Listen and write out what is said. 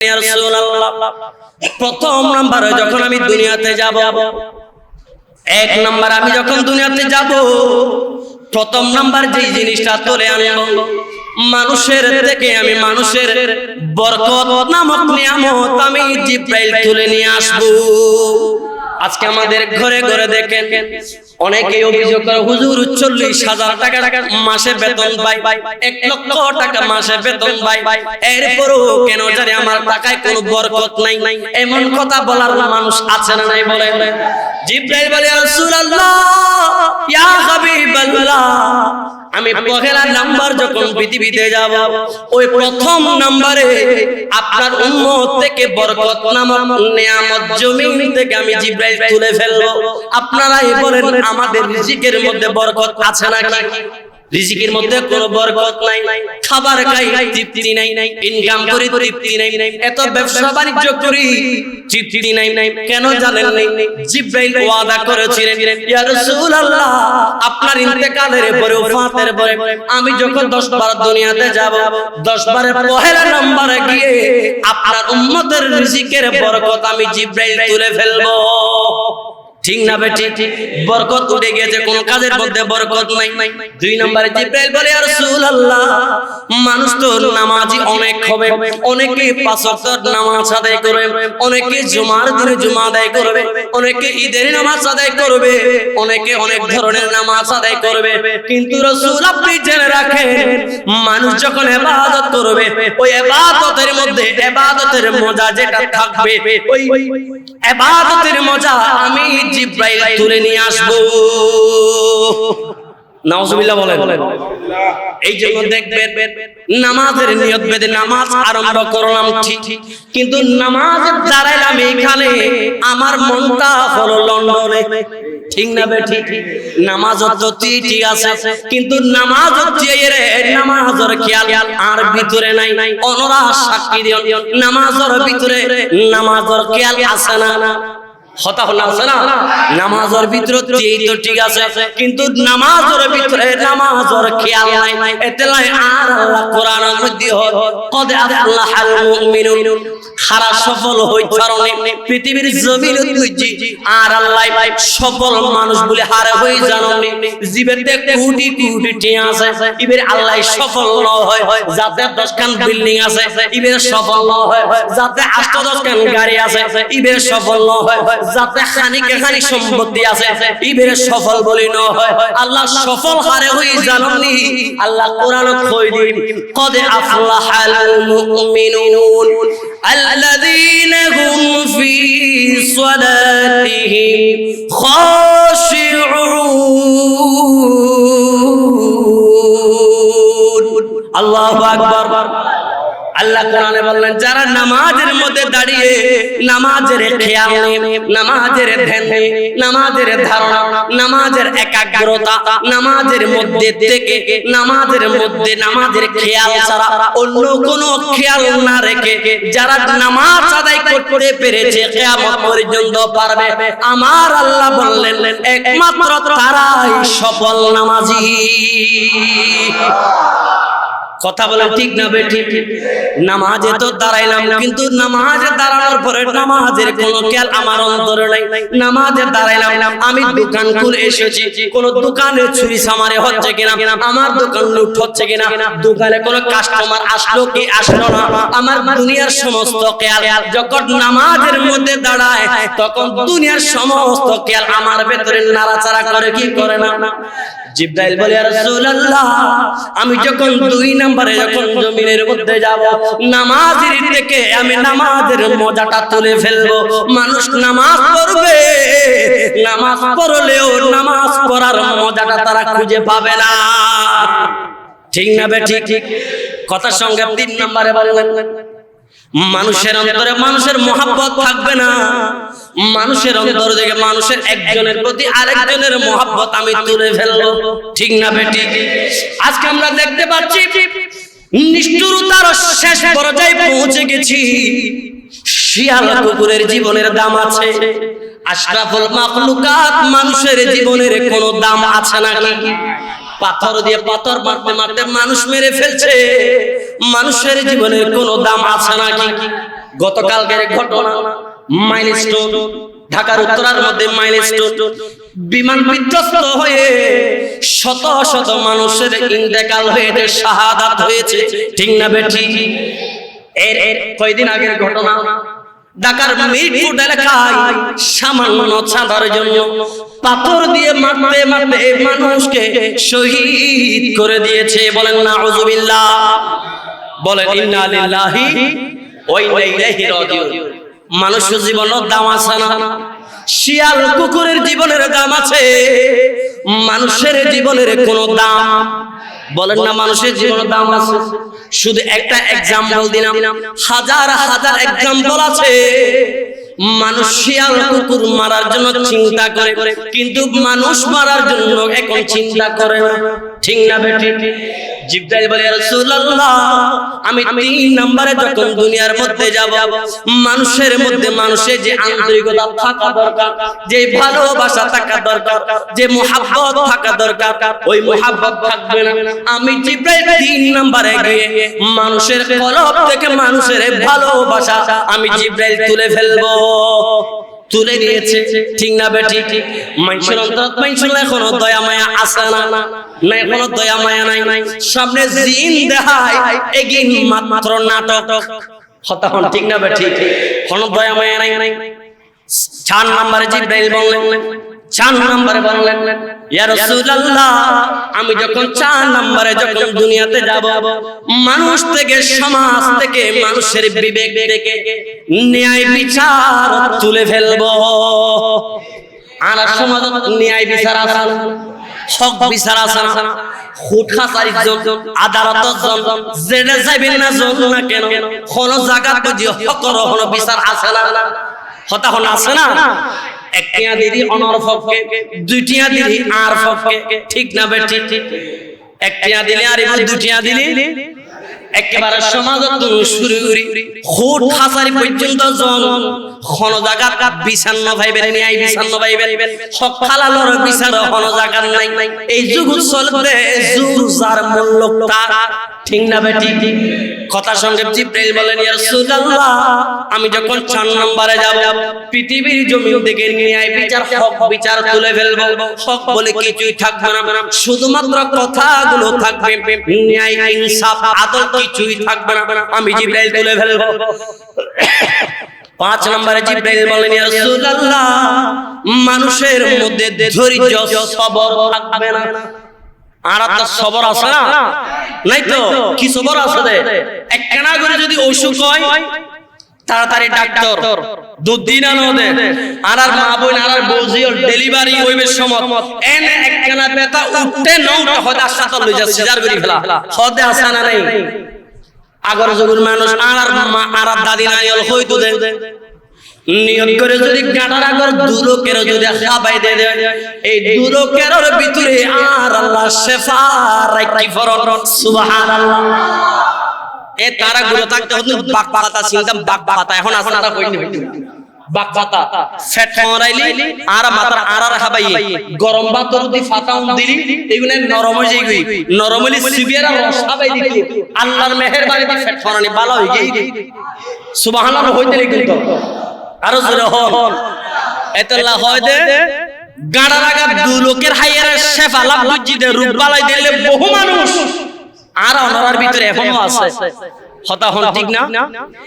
ইয়া রাসূলুল্লাহ, প্রথম নাম্বার যখন আমি দুনিয়াতে যাব, এক নাম্বার আমি যখন দুনিয়াতে যাব, প্রথম নাম্বার যে জিনিসটা তুলে আনব, মানুষের থেকে আমি মানুষের বরকত নামক নিয়ামত আমি জিব্রাইল তুলে নিয়ে আসব। আজকে আমাদের ঘরে ঘরে দেখেন অনেকে অভিযোগ করে, হুজুর 40,000 টাকা মাসে বেতন পাই, 1 লক্ষ টাকা মাসে বেতন পাই, এরপরও কেন জানি আমার টাকায় কোনো বরকত নাই। এমন কথা বলার মানুষ আছে না নাই বলেন? জিব্রাইল বলে, ইয়া রাসূলুল্লাহ, ইয়া হাবিবাল্লাহ, আমি পহেলা নাম্বার যখন পৃথিবীতে যাব, ওই প্রথম নাম্বারে আপনার উম্মত থেকে বরকত নামক নিয়ামত জমিন থেকে আমি জিব্রাইল তুলে ফেলবো। আপনারাই বলেন, আমাদের রিজিকের মধ্যে বরকত আছে নাকি? রিজিকের মধ্যে কোনো বরকত নাই। খাবার খাই তৃপ্তি নাই, ইনকাম করি তৃপ্তি নাই, এত ব্যবসা বাণিজ্য করি তৃপ্তি নাই। কেন জানেন? জিব্রাইল ওয়াদা করেছিলেন, ইয়া রাসূলুল্লাহ, আপনার ইন্তেকালের পরে, ওফাতের পরে আমি যখন 10 বার দুনিয়াতে যাব, 10 বারের পহেলা নম্বরে গিয়ে আপনার উম্মতের রিজিকের বরকত আমি জিব্রাইল তুলে ফেলবো। ঠিক না বেটি? বরকত উঠে গেছে, কোন কাজের মধ্যে বরকত নাই। 2 নম্বরে জিব্রাইল বলে, ইয়া রাসূলুল্লাহ, মানুষ তো নামাজি অনেক হবে, অনেকে 5 ওয়াক্ত নামাজ আদায় করবে, অনেকে জুমার দিনে জুমা আদায় করবে, অনেকে ঈদের নামাজ আদায় করবে, অনেকে অনেক ধরনের নামাজ আদায় করবে, কিন্তু রাসূল আপনি জেনে রাখেন, মানুষ যখন ইবাদত করবে, ওই ইবাদতের মধ্যে ইবাদতের মজা যেটা থাকবে, ওই ইবাদতের মজা আমি জিব্রাইল তুলে নিয়ে আসবো। নাউজুবিল্লাহ বলেন। এই জন্য দেখবেন, নামাজের নিয়ত বেঁধে নামাজ আরম্ভ করলাম ঠিক, কিন্তু নামাজ দাঁড়াইলাম এখানে, আমার মনটা হলো লন্ডনে। ঠিক না বেটি? নামাজ তো ঠিক আছে, কিন্তু নামাজ নামাজের খেয়াল আর ভিতরে নাই। অনরা সাক্ষী দিও, নামাজের ভিতরে নামাজের খেয়াল আছে না? হতা হল আছে না? নামাজের ভিতরে তো ঠিক আছে, কিন্তু নামাজের ভিতরে নামাজের খেয়াল নাই। এতেলাই আর আল্লাহ কোরআনের মধ্যে কদ আফলাহাল মুমিনুন, খারা সফল হইছারনে পৃথিবীর জমিনে তুইজি আর আল্লাহ সফল মানুষ বলে হারে হই জাননি। জীবেতে কোটি কোটি টিয়া আছে, ইবের আল্লাহ সফল ন হয়, যাতে 10 খান বিল্ডিং আছে ইবের সফল ন হয়, যাতে 8-10 খান গাড়ি আছে ইবের সফল ন হয়, যাতে খানিকে খানি সম্পত্তি আছে ইবের সফল বলি ন হয়। আল্লাহ সফল হারে হই জাননি। আল্লাহ কোরআন কই দিন, কদ আফলাহাল মুমিনুন الذين هم في صلاتهم خاشعون। আল্লাহু আকবার। আল্লাহ কোরআনে বললেন, যারা নামাজের মধ্যে দাঁড়িয়ে নামাজের খেয়াল নেই, নামাজের ধ্যান নেই, নামাজের ধারণা, নামাজের একাগ্রতা, নামাজের মধ্যে থেকে নামাজের মধ্যে নামাজের খেয়াল ছাড়া অন্য কোনো খেয়াল না রেখে যারা নামাজ আদায় করতে পেরেছে, কিয়ামত পর্যন্ত পারবে, আমার আল্লাহ বললেন একমাত্র তারাই সফল নামাজি। কথা বলে ঠিক না বেঠিক? নামাজে তো দাঁড়াইলাম, কিন্তু নামাজে দাঁড়ানোর পরে নামাজের কোনো খেয়াল আমার অন্তরে নাই। নামাজে দাঁড়াইলাম, আমি দোকান খুলে এসেছি, কোন দোকানে চুরি সামারে হচ্ছে কিনা, আমার দোকান লুট হচ্ছে কিনা, দোকানে কোনো কাস্টমার আসলো কি আসলো না, আমার দুনিয়ার সমস্ত খেয়াল যখন নামাজের মধ্যে দাঁড়ায়, তখন দুনিয়ার সমস্ত খেয়াল আমার ভেতরে নাড়াচাড়া করে কি করে না? জিব্রাইল বলে, ইয়া রাসূলুল্লাহ, আমি যখন 2 নম্বরে যখন জমিনের মধ্যে যাব, নামাজের থেকে আমি নামাজের মজাটা তুলে ফেলবো। মানুষ নামাজ পড়বে, নামাজ পড়লেও নামাজ পড়ার মজাটা তারা খুঁজে পাবে না। ঠিক না বেঠিক? কথার সঙ্গে 3 নম্বরে বললেন, মানুষের অন্তরে মানুষের মহব্বত থাকবে না। মানুষের অন্তর থেকে মানুষের একজনের প্রতি আরেকজনের মহব্বত আমি তুলে ফেলবো। ঠিক না বেটি? আজকে আমরা দেখতে পাচ্ছি নিষ্ঠুরতার শেষ পর্যায়ে পৌঁছে গেছি। শিয়াল কুকুরের জীবনের দাম আছে, আশরাফুল মাখলুকাত মানুষের জীবনের কোনো দাম আছে নাকি? পাথর দিয়ে পাথর মারতে মারতে মানুষ মেরে ফেলছে, মানুষের জীবনের কোনো দাম আছে নাকি? গতকালকের ঘটনা মাইলস্টোন, ঢাকার উত্তরার মধ্যে মাইলস্টোন বিমান বিধ্বস্ত হয়ে শত শত মানুষের ইন্তেকাল হয়েছে, শাহাদাত হয়েছে, ঠিক না বেঠি? এর কয়দিন আগের ঘটনা ঢাকার মিরপুর এলাকায় সামান্য চাঁদার জন্য পাথর দিয়ে মারতে মারতে মানুষকে শহীদ করে দিয়েছে। বলেন নাউযুবিল্লাহ, বলেন ইন্না লিল্লাহি ওয়া ইন্না ইলাইহি রাজিউন। মানুষের জীবনের দাম আছে না? শিয়াল কুকুরের জীবনের দাম আছে, মানুষের জীবনের কোনো দাম? বলেন না মানুষের জীবনের দাম আছে? শুধু একটা এক্সাম্পল দিলাম, হাজার হাজার এক্সাম্পল আছে। মানুষ শিয়াল কুকুর মারার জন্য চিন্তা করে, কিন্তু মানুষ মারার জন্য এখন চিন্তা করে না, ঠিক না বেটি? জিবরাইল বলে ইয়া রাসূলুল্লাহ, আমি 3 নম্বরে যখন দুনিয়ার মধ্যে যাব, মানুষের মধ্যে মানুষের যে আন্তরিকতা থাকা দরকার, যে ভালোবাসা থাকা দরকার, যে মুহাব্বত থাকা দরকার, ওই মুহাব্বত থাকবে না। আমি জিবরাইল 3 নম্বরে গিয়ে মানুষের কলব থেকে মানুষের ভালোবাসা আমি জিবরাইল তুলে ফেলবো। তুলে নিয়েছে, ঠিক না বেটি? মানুষের অন্তর মানুষের এখনো দয়া মায়া আছে না? না, এখনো দয়া মায়া নাই। সামনে জিন দেখায়, এগিন মাত্র নাটক। কথা হন, ঠিক না বেটি? কোনো দয়া মায়া নাই। 4 নম্বরে জিবরাইল বললেন, 4 নম্বরে বললেন ইয়া রাসূলুল্লাহ, আমি যখন 4 নম্বরে যখন দুনিয়াতে যাব, মানুষ থেকে সমাজ থেকে মানুষের বিবেক থেকে ন্যায় বিচার তুলে ফেলবো। আর সমাজ ন্যায় বিচার আছে না? হক বিচার আছে না? খুটখাসারির জন্য আদালতের জন্য যেটা যাইবেন না জন্য না কেন, কোন জায়গা বুঝি হকর কোন বিচার আছে না? কথা হল আছে না? একটিয়া দিদি অনর পক্ষে, দুইটিয়া দিদি আর পক্ষে, ঠিক না বেটি? একটিয়া দিলে আর দুটিয়া দিলে একেবারে সমাজত শুরু করি খুট খাসারি পর্যন্ত জন কোন জায়গা বিচার না ভাইবেন, ন্যায় বিচার না ভাইবেন, সব খালালর বিচার কোন জায়গা নাই। এই যুগ চলতে জুর যার মূল্য তার, ঠিক না বেটি? কথা সঙ্গে জিবরাইল বলেন ইয়া রাসূলুল্লাহ, আমি যখন 4 নম্বরে যাব, পৃথিবীর জমিন থেকে ন্যায় বিচার হক বিচার তুলে ফেলবো। হক বলে কিছুই থাকবে না, শুধুমাত্র কথাগুলো থাকবে, ন্যায় ইনসাফ আদল কিছুই থাকবে না, আমি জিবরাইল তুলে ফেলবো। 5 নম্বরে জিবরাইল বলেন ইয়া রাসূলুল্লাহ, মানুষের মধ্যে ধৈর্য সবর থাকবে না। আর আপনার সবর আছে না? নাই তো? কি সবর আছে? একখানা করে যদি অসুখ হয় তাড়াতাড়ি ডাক্তার দুধ দিন আনো দে, আর মা বোন আর বউজির ডেলিভারি হইবে সময় এন একখানা ব্যথা উঠতে নউটা হদা সাথে লই যা সিজার করি ফেলা হদে আছে না নাই? আগর যুগের মানুষ আর মা আর দাদি নাইল হইতো দে নিয়ত করে যদি গাটার আগর দুরকের যদি খাবাই দে, এই দুরকের ভিতরে আর আল্লাহ শিফা রাখি ফরন। সুবহানাল্লাহ। এ তারা গুলো থাকতে হতো বাক পাতা চিন্তাম, বাক পাতা এখন আছে না? কইনি বাক পাতা ফেট মরাইলি আর মাথার আর খাবাই গরম ভাত যদি ফাটাউন দিলি এগুলো নরম হয়ে যাই, গই নরম হলি সিবিয়ারা রস খাবাই দিলি আল্লাহর মেহেরবানিতে ফেট ফরানি ভালো হয়ে যাই। সুবহানাল্লাহ। হইতে কিন্তু আরো জোরে হন এতলা হয় দে গাড়ার আগা দু লোকের হাইয়ারে শেফা লাভ বুঝি দে রূপ বালাই দিলে বহু মানুষ আর অনার ভিতরে এখনো আছে। কথা হন, ঠিক না?